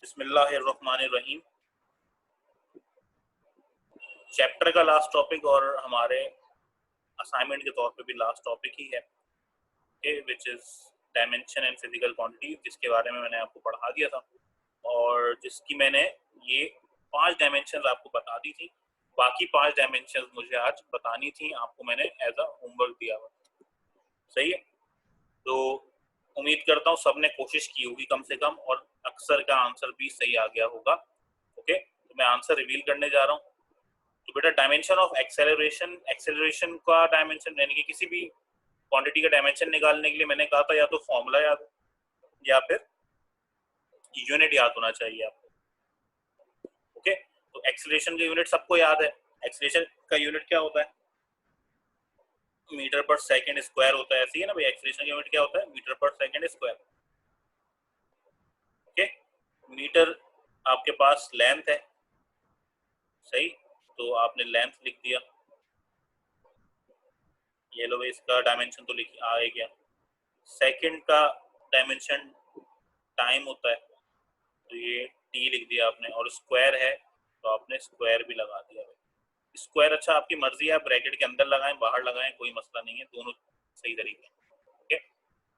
बिस्मिल्लाहिर्रहमानिर्रहीम। चैप्टर का last topic और हमारे असाइनमेंट के तौर पे भी लास्ट टॉपिक ही है which is dimension and physical quantity, जिसके बारे में मैंने आपको पढ़ा दिया था और जिसकी मैंने ये 5 डायमेंशन आपको बता दी थी। बाकी 5 डायमेंशन मुझे आज बतानी थी, आपको मैंने एज अ होमवर्क दिया हुआ। सही है, तो उम्मीद करता हूँ सबने कोशिश की होगी कम से कम, और अक्सर का आंसर भी सही आ गया होगा। ओके, तो मैं आंसर रिवील करने जा रहा हूँ। तो बेटा डायमेंशन ऑफ एक्सेलरेशन का डायमेंशन यानी कि किसी भी क्वांटिटी का डायमेंशन निकालने के लिए मैंने कहा था या तो फॉर्मूला याद या फिर यूनिट याद होना चाहिए आपको। ओके, तो एक्सेलरेशन का यूनिट सबको याद है। एक्सेलरेशन का यूनिट क्या होता है? मीटर पर सेकंड स्क्वायर होता है। ऐसी है ना भाई, एक्सेलरेशन का यूनिट क्या होता है? मीटर पर सेकंड स्क्वायर। ओके, मीटर आपके पास लेंथ है, सही, तो आपने लेंथ लिख दिया। ये लो भाई, इसका डायमेंशन तो लिख आ गया। सेकंड का डायमेंशन टाइम होता है, तो ये टी लिख दिया आपने, और स्क्वायर है तो आपने स्क्वायर भी लगा दिया। स्क्वायर अच्छा आपकी मर्जी है, आप ब्रैकेट के अंदर लगाएं बाहर लगाएं कोई मसला नहीं है, दोनों सही तरीके हैं। ओके,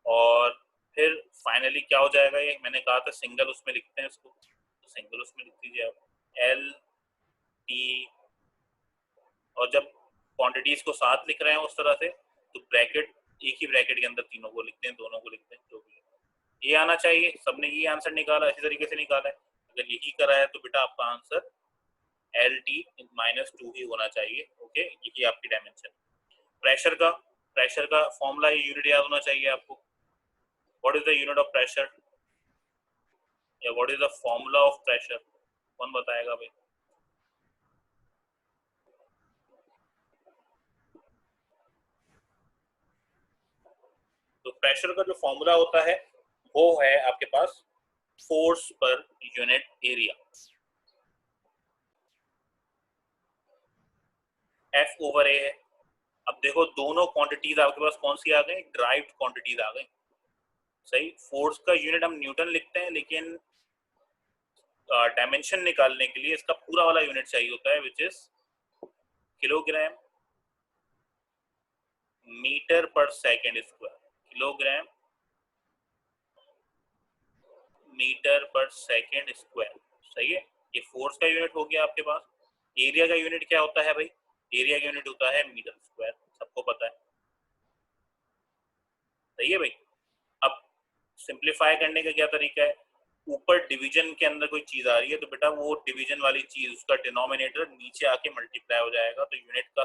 और फिर फाइनली क्या हो जाएगा? ये मैंने कहा था सिंगल उसमें लिखते हैं इसको, तो सिंगल उसमें लिख दीजिए आप एल टी, और जब क्वांटिटीज को साथ लिख रहे हैं उस तरह से तो ब्रैकेट, एक ही ब्रैकेट के अंदर तीनों को लिखते हैं, दोनों को लिखते हैं, जो भी ये आना चाहिए। सबने ये आंसर निकाला, इसी तरीके से निकाला है। अगर यही करा है तो बेटा आपका answer L T minus two ही होना चाहिए। ओके, यही आपकी डायमेंशन। प्रेशर का फॉर्मूला यूनिट याद होना चाहिए आपको। What is the unit of pressure या what is the formula of pressure? कौन बताएगा भाई? तो प्रेशर का जो फॉर्मूला होता है वो है आपके पास force per unit area, F over A है। अब देखो दोनों क्वांटिटीज आपके पास कौन सी आ गई? ड्राइव्ड क्वांटिटीज आ गई। सही, फोर्स का यूनिट हम न्यूटन लिखते हैं, लेकिन डायमेंशन निकालने के लिए इसका पूरा वाला यूनिट चाहिए होता है, विच इज किलोग्राम मीटर पर सेकेंड स्क्वायर। किलोग्राम मीटर पर सेकेंड स्क्वायर। सही है, ये फोर्स का यूनिट हो गया आपके पास। एरिया का यूनिट क्या होता है भाई? एरिया का यूनिट होता है मीटर स्क्वायर, सबको पता है। सही है भाई। अब सिंप्लीफाई करने का क्या तरीका है? ऊपर डिवीजन के अंदर कोई चीज आ रही है तो बेटा वो डिवीजन वाली चीज, उसका डिनोमिनेटर नीचे आके मल्टीप्लाई हो जाएगा, तो यूनिट का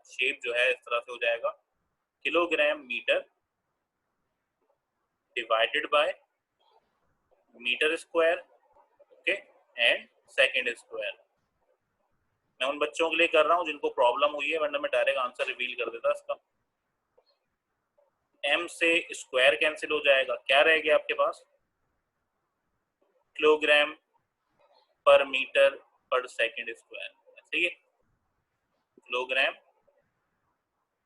शेप जो है इस तरह से हो जाएगा, kilogram metre divided by metre square, okay, and second square. मैं उन बच्चों के लिए कर रहा हूँ जिनको प्रॉब्लम हुई है, वरना मैं डायरेक्ट आंसर रिवील कर देता इसका। m से स्क्वायर कैंसिल हो जाएगा, क्या रह गया आपके पास? किलोग्राम पर मीटर पर सेकेंड स्क्वायर। सही है, किलोग्राम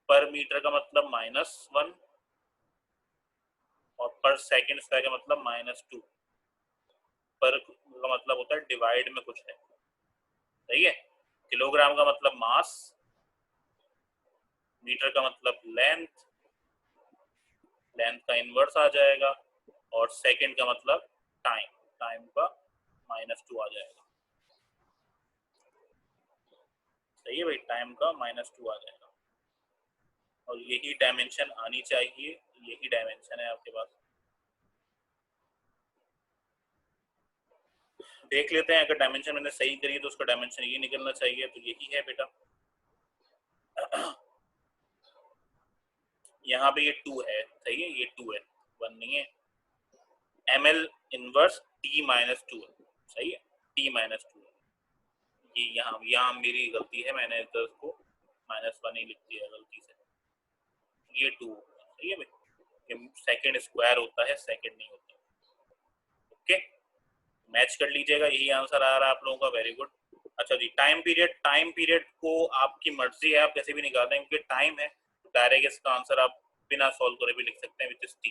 पर मीटर का मतलब -1 और पर सेकेंड स्क्वायर का मतलब -2। पर का मतलब होता है डिवाइड में कुछ है। सही है, किलोग्राम का मतलब मास, मीटर का मतलब लेंथ, लेंथ का इनवर्स आ जाएगा, और सेकेंड का मतलब टाइम, टाइम का -2 आ जाएगा। सही है भाई, टाइम का -2 आ जाएगा, और यही डायमेंशन आनी चाहिए, यही डायमेंशन है आपके पास। देख लेते हैं, अगर डायमेंशन मैंने सही करी तो उसका डायमेंशन ये निकलना चाहिए, तो यही है बेटा। यहाँ पे ये 2 है, सही है, ये 2 है, 1 नहीं है। ml इनवर्स t -2 है, सही है, t -2 है। ये यहाँ मेरी गलती है, मैंने इसको -1 ही लिख दिया गलती से। ये 2, सही है भाई, ये सेकेंड स्क्वायर होता है, सेकेंड नहीं होता। ओके, मैच कर लीजिएगा, यही आंसर आ रहा है आप लोगों का, वेरी गुड। अच्छा जी, टाइम पीरियड को आपकी मर्जी है, आप कैसे भी निकाल दें, क्योंकि टाइम है तो डायरेक्ट इसका आंसर आप बिना सॉल्व करे भी लिख सकते हैं, विच इज टी।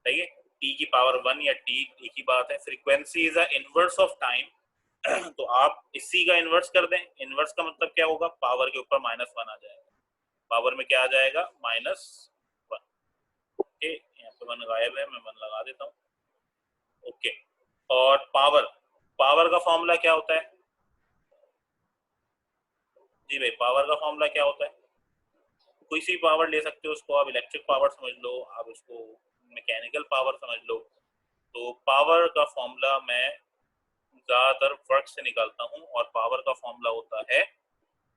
सही है, टी की पावर 1 या टी एक ही बात है। Frequency is a inverse of time तो आप इसी का इनवर्स कर दें। इनवर्स का मतलब क्या होगा, पावर के ऊपर -1 आ जाएगा, पावर में क्या आ जाएगा -1। ओके, यहाँ पे 1 गायब है, मैं 1 लगा देता हूँ। ओके, और पावर, पावर का फॉर्मूला क्या होता है जी भाई, पावर का फॉर्मूला क्या होता है? कोई सी पावर ले सकते हो, उसको आप इलेक्ट्रिक पावर समझ लो, आप उसको मैकेनिकल पावर समझ लो। तो पावर का फॉर्मूला मैं ज्यादातर वर्क से निकालता हूँ, और पावर का फॉर्मूला होता है,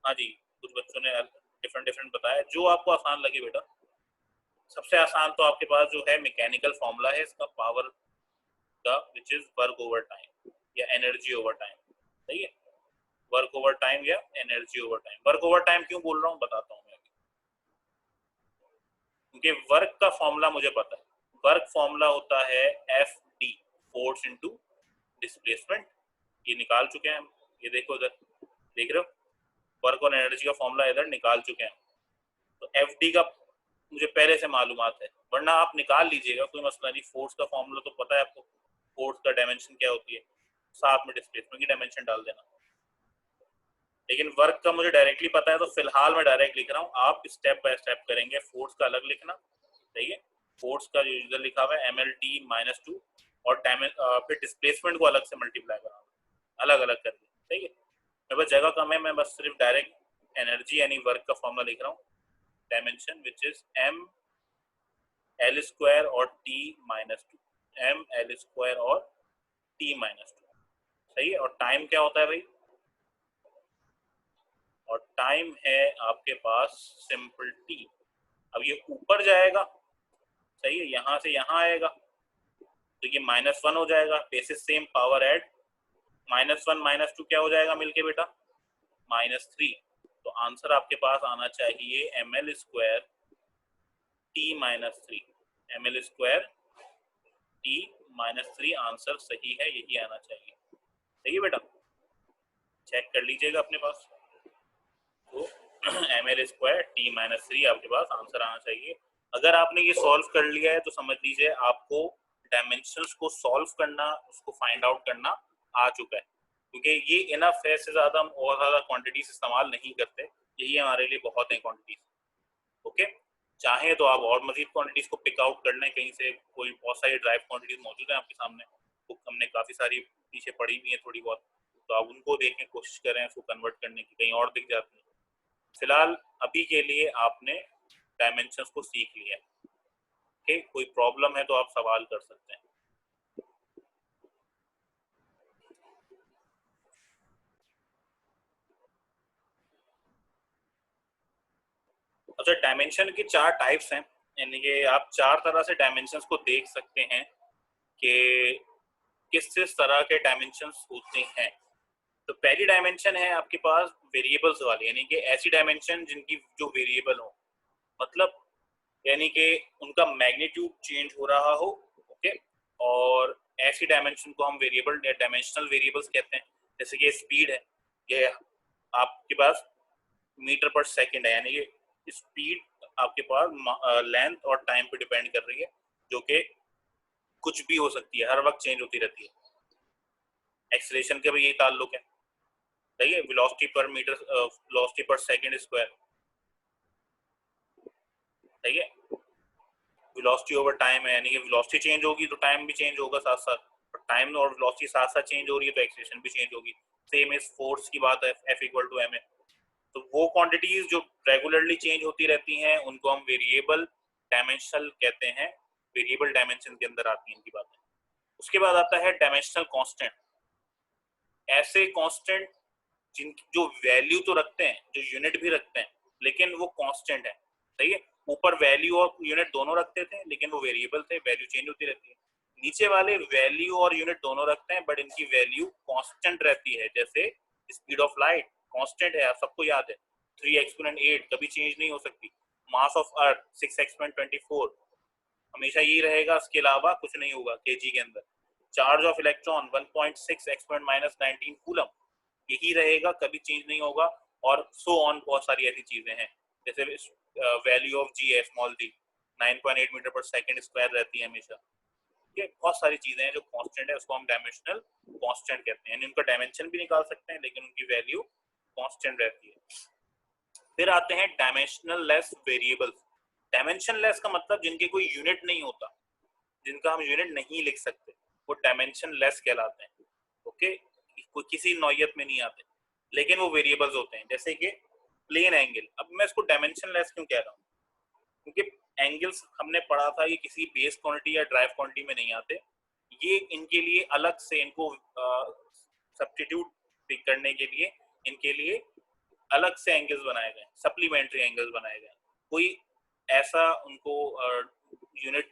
हाँ जी, कुछ बच्चों ने डिफरेंट डिफरेंट बताया, जो आपको आसान लगे बेटा। सबसे आसान तो आपके पास जो है मैकेनिकल फॉर्मूला है इसका, पावर का, which is work over time या एनर्जी ओवर टाइम। सही है, वर्क ओवर टाइम या energy over time. Work over time क्यों बोल रहा हूँ बताता हूँ मैं, क्योंकि वर्क का फॉर्मूला मुझे पता है। वर्क फॉर्मूला होता है F D, force into displacement. ये निकाल चुके हैं हम, ये देखो इधर, देख रहे हो, वर्क और एनर्जी का फॉर्मूला इधर निकाल चुके हैं। तो एफ डी का मुझे पहले से मालूमात है, वरना आप निकाल लीजिएगा, कोई मसला नहीं। फोर्स का फॉर्मूला तो पता है आपको, फोर्स का डायमेंशन क्या होती है, साथ में डिस्प्लेसमेंट की डायमेंशन डाल देना। लेकिन वर्क का मुझे डायरेक्टली पता है, तो फिलहाल मैं डायरेक्ट लिख रहा हूँ, आप स्टेप बाय स्टेप करेंगे। फोर्स का अलग लिखना, सही है, फोर्स का यूजर लिखा हुआ है MLT-2, और फिर डिस्प्लेसमेंट को अलग से मल्टीप्लाई कराना, अलग अलग करके, सही है। मेरे पास जगह कम है, मैं बस सिर्फ डायरेक्ट एनर्जी यानी वर्क का फॉर्मूला लिख रहा हूँ, डायमेंशन विच इज ML² और T-2, ML² और T-2, सही है। और टाइम क्या होता है भाई, और टाइम है आपके पास सिंपल टी। अब ये ऊपर जाएगा, सही है, यहां से यहां आएगा, तो ये -1 हो जाएगा, बेसिस सेम पावर ऐड, -1 -2 क्या हो जाएगा मिलके बेटा, -3। तो आंसर आपके पास आना चाहिए ML² T-3, ML² T-3 answer सही है, यही आना चाहिए, सही है बेटा, चेक कर लीजिएगा अपने पास। तो ML² T-3 आपके पास आंसर आना चाहिए। अगर आपने ये सॉल्व कर लिया है तो समझ लीजिए आपको डायमेंशंस को सॉल्व करना, उसको फाइंड आउट करना आ चुका है, क्योंकि ये इनफ है, इससे ज्यादा हम और ज्यादा क्वांटिटीज इस्तेमाल नहीं करते, यही हमारे लिए बहुत है क्वांटिटीज। ओके, चाहे तो आप और मजीद क्वांटिटीज को पिक आउट कर लें कहीं से, कोई बहुत सारी ड्राइव क्वांटिटीज मौजूद है आपके सामने, बुक हमने काफी सारी पीछे पड़ी हुई है थोड़ी बहुत, तो आप उनको देखने की कोशिश करें, उसको कन्वर्ट करने की, कहीं और दिख जाती है। फिलहाल अभी के लिए आपने डायमेंशंस को सीख लिया, ओके, कोई प्रॉब्लम है तो आप सवाल कर सकते हैं। अच्छा, डायमेंशन की 4 टाइप्स हैं, यानी कि आप 4 तरह से डायमेंशंस को देख सकते हैं कि किस किस तरह के डायमेंशंस होते हैं। तो पहली डायमेंशन है आपके पास वेरिएबल्स वाली, यानी कि ऐसी डायमेंशन जिनकी जो वेरिएबल हो, मतलब यानी कि उनका मैग्नीट्यूड चेंज हो रहा हो, ओके। और ऐसी डायमेंशन को हम वेरिएबल या डायमेंशनल वेरिएबल्स कहते हैं। जैसे कि स्पीड है, ये आपके पास मीटर पर सेकंड है, यानी कि स्पीड आपके पास लेंथ और टाइम पे डिपेंड कर रही है, जो कि कुछ भी हो सकती है, हर वक्त चेंज होती रहती है। एक्सीलरेशन का भी यही ताल्लुक है, सही है, वेलोसिटी पर मीटर, वेलोसिटी पर सेकंड स्क्वायर, सही है। वेलोसिटी ओवर टाइम है, यानी कि वेलोसिटी चेंज होगी तो टाइम भी चेंज होगा साथ साथ, और टाइम और वेलोसिटी साथ साथ चेंज हो रही है तो एक्सीलरेशन भी चेंज होगी। सेम इज फोर्स की बात है, F=ma। तो वो क्वांटिटीज जो रेगुलरली चेंज होती रहती हैं उनको हम वेरिएबल डायमेंशनल कहते हैं, वेरिएबल डायमेंशन के अंदर आती हैं इनकी बातें। उसके बाद आता है डायमेंशनल कांस्टेंट, ऐसे कांस्टेंट जिन जो वैल्यू तो रखते हैं, जो यूनिट भी रखते हैं, लेकिन वो कांस्टेंट है, सही है। ऊपर वैल्यू और यूनिट दोनों रखते थे, लेकिन वो वेरिएबल थे, वैल्यू चेंज होती रहती है। नीचे वाले वैल्यू और यूनिट दोनों रखते हैं, बट इनकी वैल्यू कांस्टेंट रहती है। जैसे स्पीड ऑफ लाइट कांस्टेंट है, आप सबको याद है, 3 exponent 8 कभी चेंज नहीं हो सकती। मास ऑफ अर्थ 6 exponent 24 हमेशा यही रहेगा, इसके अलावा कुछ नहीं होगा केजी के अंदर। Charge of electron 1.6 exponent-19 coulomb, यही रहेगा, कभी चेंज नहीं होगा। और सो ऑन, बहुत सारी ऐसी चीजें हैं, जैसे वैल्यू ऑफ जी है, स्मॉल जी 9.8 मीटर पर सेकंड स्क्वायर रहती है हमेशा। ठीक है, बहुत सारी चीजें हैं जो कांस्टेंट है, उसको हम डायमेंशनल कांस्टेंट कहते हैं, यानी उनका डायमेंशन भी निकाल सकते हैं लेकिन उनकी वैल्यू कांस्टेंट रहती है। फिर आते हैं dimensional less variables. Dimension less का मतलब जिनके कोई यूनिट नहीं होता, जिनका हम यूनिट नहीं लिख सकते, वो डायमेंशन लेस कहलाते हैं। ओके, कोई किसी नौयत में नहीं आते लेकिन वो वेरिएबल्स होते हैं, जैसे कि प्लेन एंगल। अब मैं इसको डायमेंशन लेस क्यों कह रहा हूँ, क्योंकि एंगल्स हमने पढ़ा था ये किसी बेस क्वांटिटी या ड्राइव क्वांटिटी में नहीं आते, ये इनके लिए अलग से इनको सब्स्टिट्यूट करने के लिए इनके लिए अलग से एंगल्स बनाए गए, सप्लीमेंट्री एंगल्स बनाए गए। कोई ऐसा उनको यूनिट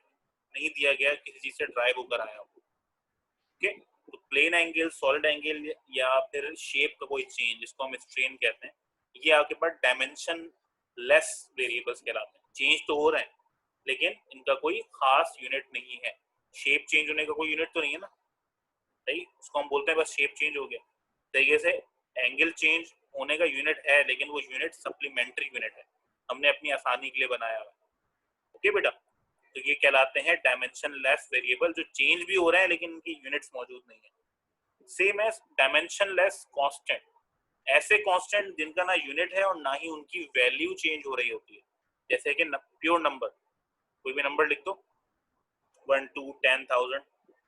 नहीं दिया गया किसी चीज से ड्राइव होकर आया हो। ओके, तो प्लेन एंगल, सॉलिड एंगल या फिर शेप का कोई चेंज जिसको हम स्ट्रेन कहते हैं, ये आपके पास डायमेंशन लेस वेरिएबल्स कहलाते हैं। चेंज तो हो रहे हैं लेकिन इनका कोई खास यूनिट नहीं है। शेप चेंज होने का कोई यूनिट तो नहीं है ना, सही, उसको हम बोलते हैं बस शेप चेंज हो गया। तरीके से एंगल चेंज होने का यूनिट है लेकिन वो यूनिट सप्लीमेंट्री यूनिट है, हमने अपनी आसानी के लिए बनाया हुआ है। ओके बेटा, तो ये कहलाते हैं डायमेंशन लेस वेरिएबल, जो चेंज भी हो रहे हैं लेकिन उनकी यूनिट्स मौजूद नहीं है। Same as dimensionless constant, ऐसे कांस्टेंट जिनका ना यूनिट है और ना ही उनकी वैल्यू चेंज हो रही होती है, जैसे कि प्योर नंबर, कोई भी नंबर लिख दो 1 2 10,000,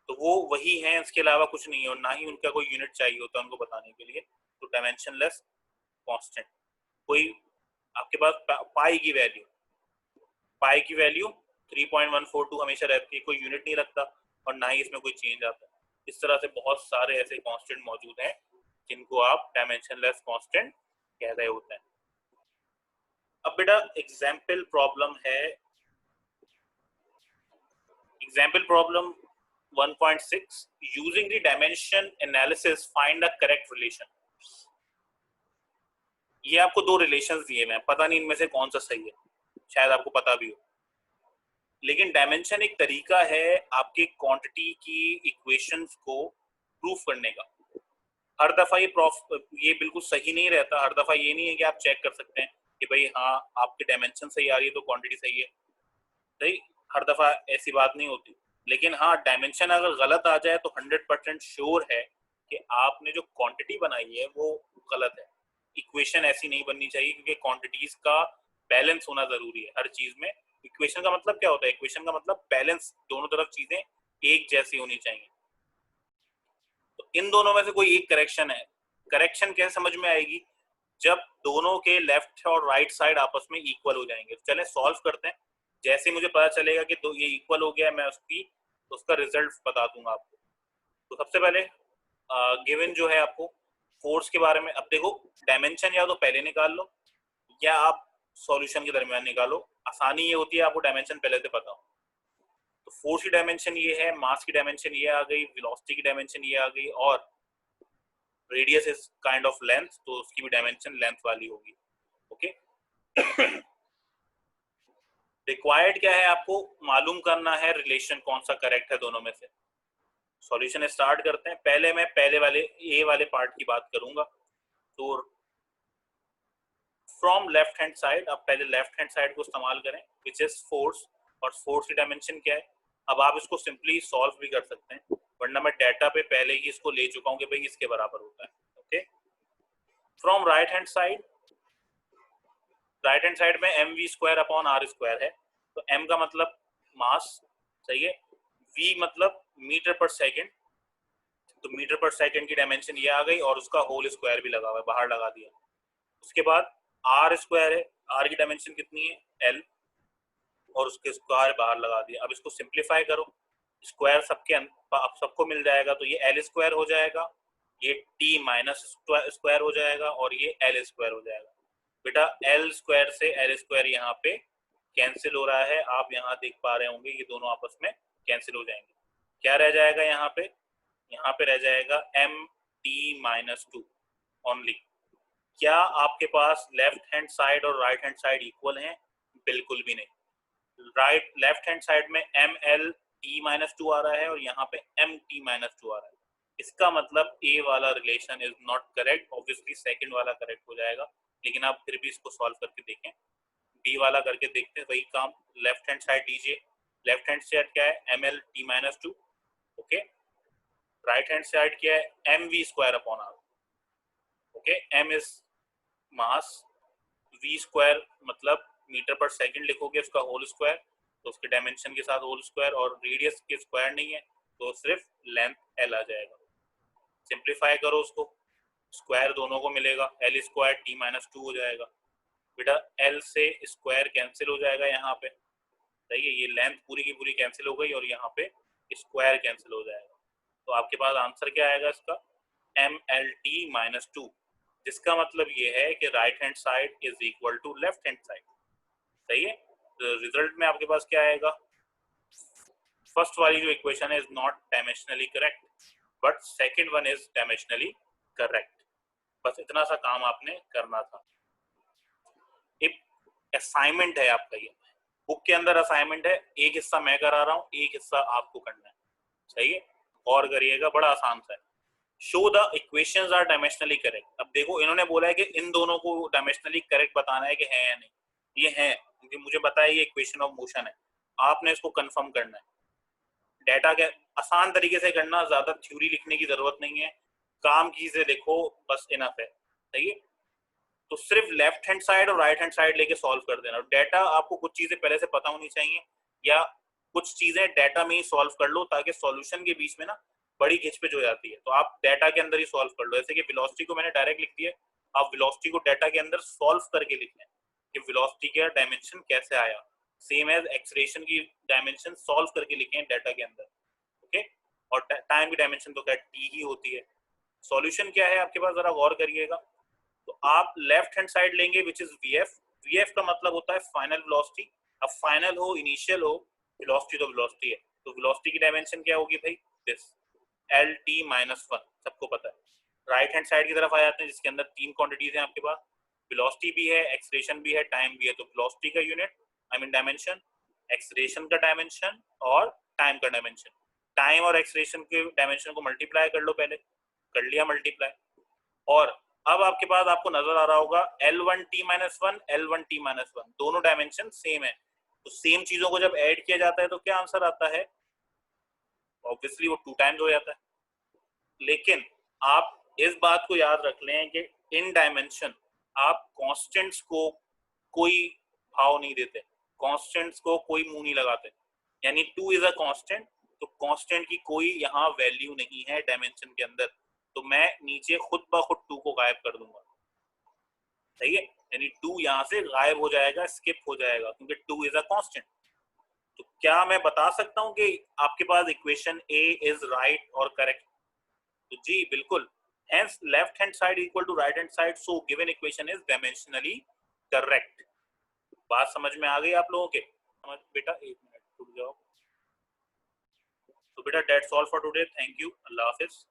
तो वो वही है, इसके अलावा कुछ नहीं है, और ना ही उनका कोई यूनिट चाहिए होता है उनको बताने के लिए, तो डायमेंशन लेस कांस्टेंट। कोई आपके पास पाई की वैल्यू, पाई की वैल्यू 3.142 हमेशा रहती है, कोई यूनिट नहीं रखता और ना ही इसमें कोई चेंज आता है। इस तरह से बहुत सारे ऐसे कांस्टेंट मौजूद हैं जिनको आप डायमेंशन लेस कांस्टेंट कह रहे होते हैं। अब बेटा एग्जाम्पल प्रॉब्लम है, example problem 1.6, using the dimension analysis find the correct relation. ये आपको दो रिलेशंस दिए हैं, पता नहीं इनमें से कौन सा सही है, शायद आपको पता भी हो, लेकिन डायमेंशन एक तरीका है आपके क्वांटिटी की इक्वेशंस को प्रूफ करने का। हर दफा ये बिल्कुल सही नहीं रहता, हर दफा ये नहीं है कि आप चेक कर सकते हैं कि भाई हाँ आपकी डायमेंशन सही आ रही है तो क्वांटिटी सही है, सही, हर दफा ऐसी बात नहीं होती। लेकिन हाँ, डायमेंशन अगर गलत आ जाए तो 100% श्योर है कि आपने जो क्वांटिटी बनाई है वो गलत है। इक्वेशन ऐसी नहीं बननी चाहिए क्योंकि क्वांटिटीज का बैलेंस होना जरूरी है हर चीज में। इक्वेशन का मतलब क्या होता है, इक्वेशन का मतलब बैलेंस, दोनों तरफ चीजें एक जैसी होनी चाहिए। तो इन दोनों में से कोई एक करेक्शन है। करेक्शन कैसे समझ में आएगी, जब दोनों के लेफ्ट और राइट साइड आपस में इक्वल हो जाएंगे। चले सॉल्व करते हैं, जैसे मुझे पता चलेगा कि तो ये इक्वल हो गया, मैं उसका रिजल्ट बता दूंगा आपको। तो सबसे पहले गिवन जो है आपको फोर्स के बारे में, अब देखो डायमेंशन या तो पहले निकाल लो या आप सॉल्यूशन के दरमियान निकालो, आसानी ये होती है आपको डायमेंशन पहले से पता हो। तो फोर्स की डायमेंशन ये है, मास की डायमेंशन ये आ गई, वेलोसिटी की डायमेंशन ये आ गई, और radius is kind of length, तो उसकी भी डायमेंशन लेंथ वाली होगी। ओके, रिक्वायर्ड क्या है, आपको मालूम करना है रिलेशन कौन सा करेक्ट है दोनों में से। सॉल्यूशन स्टार्ट करते हैं। पहले मैं पहले वाले ए वाले पार्ट की बात करूंगा। तो फ्रॉम लेफ्ट हैंड साइड, अब पहले लेफ्ट हैंड साइड को इस्तेमाल करें, विच इज फोर्स, और फोर्स की डायमेंशन क्या है। अब आप इसको सिंपली सॉल्व भी कर सकते हैं, वरना मैं डाटा पे पहले ही इसको ले चुका हूं कि भाई इसके बराबर होता है। Okay, from right hand side, right hand side में M V square upon R square है, तो एम का मतलब मास, सही है, वी मतलब मीटर पर सेकेंड, तो मीटर पर सेकेंड की डायमेंशन ये आ गई और उसका होल स्क्वायर भी लगा हुआ है, बाहर लगा दिया। उसके बाद आर स्क्वायर है, आर की डायमेंशन कितनी है, एल, और उसके स्क्वायर बाहर लगा दिया। अब इसको सिंप्लीफाई करो, स्क्वायर अब सबको मिल जाएगा, तो ये एल स्क्वायर हो जाएगा, ये टी माइनस स्क्वायर हो जाएगा, और ये एल स्क्वायर हो जाएगा। बेटा एल स्क्वायर से एल स्क्वायर यहाँ पे कैंसिल हो रहा है, आप यहाँ देख पा रहे होंगे, ये दोनों आपस में कैंसिल हो जाएंगे। क्या रह जाएगा यहाँ पे, यहाँ पे रह जाएगा M T minus two only. क्या आपके पास लेफ्ट हैंड साइड और राइट हैंड साइड इक्वल हैं? बिल्कुल भी नहीं। राइट लेफ्ट हैंड साइड में M L T minus two आ रहा है और यहाँ पे एम टी माइनस टू आ रहा है। इसका मतलब ए वाला relation is not correct, obviously second वाला करेक्ट हो जाएगा, लेकिन आप फिर भी इसको सॉल्व करके देखें। बी वाला करके देखते हैं, वही काम, लेफ्ट हैंड साइड लीजिए, लेफ्ट हैंड साइड क्या है, M L T minus two, okay, right hand side क्या है, mv square upon r। Okay, m is mass, v square मतलब मीटर पर सेकंड लिखोगे उसका होल स्क्वायर, तो उसके डायमेंशन के साथ होल स्क्वायर, और रेडियस के स्क्वायर नहीं है तो सिर्फ लेंथ l आ जाएगा। सिंप्लीफाई करो उसको, स्क्वायर दोनों को मिलेगा, l स्क्वायर t माइनस 2 हो जाएगा। बेटा l से स्क्वायर कैंसिल हो जाएगा यहाँ पे, सही है, ये लेंथ पूरी की पूरी कैंसिल हो गई और यहाँ पे स्क्वायर कैंसिल हो जाएगा। तो आपके पास आंसर क्या आएगा इसका, mlt माइनस 2, जिसका मतलब ये है कि right hand side is equal to left hand side. सही है, तो रिजल्ट में आपके पास क्या आएगा, फर्स्ट वाली जो इक्वेशन है is not dimensionally correct but second one is dimensionally correct. बस इतना सा काम आपने करना था। एक असाइनमेंट है आपका, ये बुक के अंदर असाइनमेंट है, एक हिस्सा मैं करा रहा हूँ, एक हिस्सा आपको करना है। सही है, और करिएगा, बड़ा आसान सा है। Show the equations are dimensionally correct. अब देखो इन्होंने बोला है कि इन दोनों को डायमेंशनली करेक्ट बताना है कि है या नहीं। ये है, क्योंकि मुझे पता है ये इक्वेशन ऑफ मोशन है, आपने इसको कंफर्म करना है। डाटा के आसान तरीके से करना, ज्यादा थ्योरी लिखने की जरूरत नहीं है, काम की चीजें लिखो बस, इनफ है। सही है, तो सिर्फ लेफ्ट हैंड साइड और राइट हैंड साइड लेके सॉल्व कर देना। डाटा आपको कुछ चीजें पहले से पता होनी चाहिए, या कुछ चीजें डाटा में ही सॉल्व कर लो, ताकि सॉल्यूशन के बीच में ना बड़ी घिचपिच हो जाती है। तो आप डाटा के अंदर ही सॉल्व कर लो, जैसे कि वेलोसिटी को मैंने डायरेक्ट लिख दिया, आप वेलोसिटी को डाटा के अंदर सॉल्व करके लिख लें कि वेलोसिटी का डायमेंशन कैसे आया। सेम एज एक्सलेरेशन की डायमेंशन सॉल्व करके लिखें डाटा के अंदर। ओके, और टाइम की डायमेंशन तो क्या टी ही होती है। सॉल्यूशन क्या है आपके पास, जरा गौर करिएगा। तो आप लेफ्ट हैंड साइड लेंगे विच इज वीएफ। वीएफ का मतलब होता है फाइनल वेलोसिटी। अब फाइनल हो इनिशियल हो, वेलोसिटी तो वेलोसिटी है, तो वेलोसिटी की डायमेंशन क्या होगी भाई, दिस एल टी माइनस 1, सबको पता है। राइट हैंड साइड की तरफ आ जाते हैं जिसके अंदर तीन क्वांटिटीज हैं आपके पास, वेलोसिटी भी है, एक्सलेरेशन भी है, टाइम भी है। तो वेलोसिटी का unit I mean dimension, acceleration का डायमेंशन और टाइम का डायमेंशन। टाइम और एक्सलेरेशन के डायमेंशन को मल्टीप्लाई कर लो, पहले कर लिया मल्टीप्लाई, और अब आपके पास आपको नजर आ रहा होगा L1t-1 L1t-1, दोनों डायमेंशन सेम है। तो सेम चीजों को जब ऐड किया जाता है तो क्या आंसर आता है, ऑब्वियसली वो 2 टाइम्स हो जाता है। लेकिन आप इस बात को याद रख लें कि इन डायमेंशन आप कांस्टेंट्स को कोई भाव नहीं देते, कांस्टेंट्स को कोई मुंह नहीं लगाते। यानी 2 इज अ कांस्टेंट, तो कांस्टेंट की कोई यहाँ वैल्यू नहीं है डायमेंशन के अंदर, तो मैं नीचे खुद ब खुद 2 को गायब कर दूंगा। सही है, यानी 2 यहाँ से गायब हो जाएगा, स्किप हो जाएगा, क्योंकि 2 इज अ कांस्टेंट। तो क्या मैं बता सकता हूँ कि आपके पास इक्वेशन ए इज राइट और करेक्ट, तो जी बिल्कुल। Hence left hand side equal to right hand side, so given equation is dimensionally correct. बात समझ में आ गई आप लोगों के, समझ बेटा, एक मिनट रुक जाओ। तो बेटा that's all for today, thank you, Allah Hafiz.